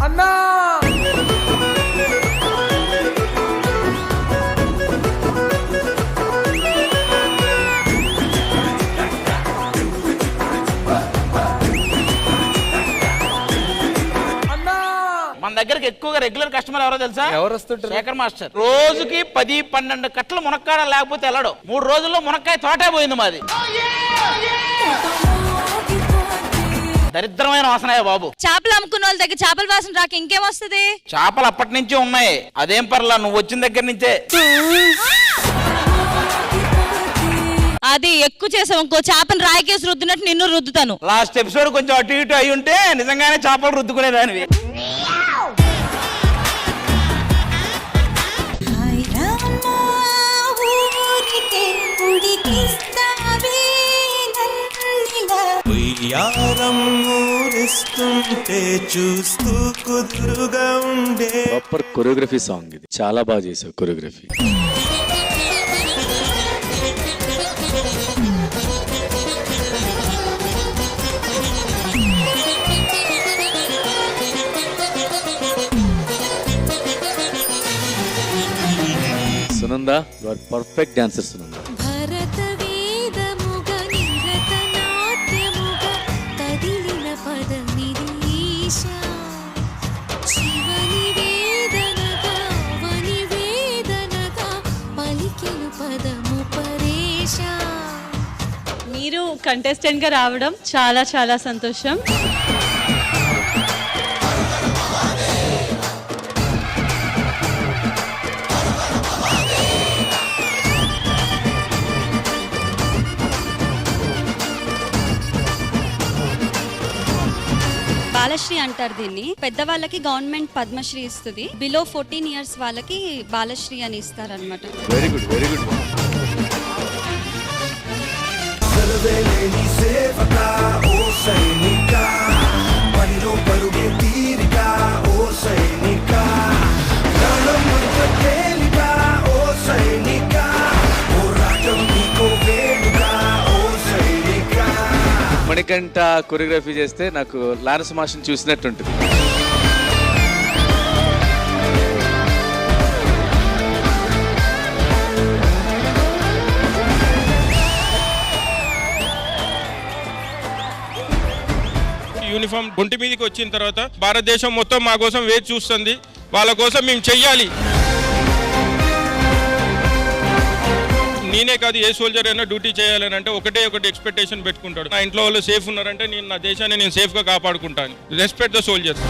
అన్నా మన దగ్గరికి ఎక్కువగా రెగ్యులర్ కస్టమర్ ఎవరో తెలుసా? ఎవరు వస్తుంటారు? శేఖర్ మాస్టర్. రోజుకి 10-12 కట్టలు మునక్కాడ లేకపోతే వెళ్ళడు. 3 రోజుల్లో మునక్కాయ తోటే పోయింది మాది. దరిద్రమైన వాసనయా బాబు. చేపలు అమ్ముకున్న వాళ్ళ దగ్గర చేపల వాసన రాక ఇంకేం వస్తుంది? చేపలు అప్పటి నుంచి ఉన్నాయి, అదేం పర్లా, నువ్వు వచ్చిన దగ్గర నుంచే. అది ఎక్కువ చేసావు ఇంకో చేపను రాయికేసి రుద్దినట్టు నిన్ను రుద్దుతాను. లాస్ట్ ఎపిసోడ్ కొంచెం అటు ఇటు అయి ఉంటే నిజంగానే చేపలు రుద్దుకునేదానివి. చూస్తూ కుదురుగా ఉండే ప్రాపర్ కొరియోగ్రఫీ సాంగ్ ఇది. చాలా బాగా చేసావు choreography. Sunanda, you are perfect dancer Sunanda. మీరు కంటెస్టెంట్ గా రావడం చాలా చాలా సంతోషం. బాలశ్రీ అంటారు దీన్ని. పెద్దవాళ్ళకి గవర్నమెంట్ పద్మశ్రీ ఇస్తుంది, బిలో 14 years వాళ్ళకి బాలశ్రీ అని ఇస్తారనమాట. Very good, very good. Manikanta choreography చేస్తే నాకు లారెన్స్ మాస్టర్ని చూసినట్టుంటుంది. యూనిఫామ్ ఒంటి మీదకి వచ్చిన తర్వాత భారతదేశం మొత్తం మా కోసం వేచి చూస్తుంది. వాళ్ళ కోసం మేము చెయ్యాలి. నేనే కాదు, ఏ సోల్జర్ అయినా డ్యూటీ చేయాలని అంటే ఒకటి ఎక్స్పెక్టేషన్ పెట్టుకుంటాడు. నా ఇంట్లో వాళ్ళు సేఫ్ ఉన్నారంటే నేను నా దేశాన్ని సేఫ్గా కాపాడుకుంటాను. Respect the soldiers.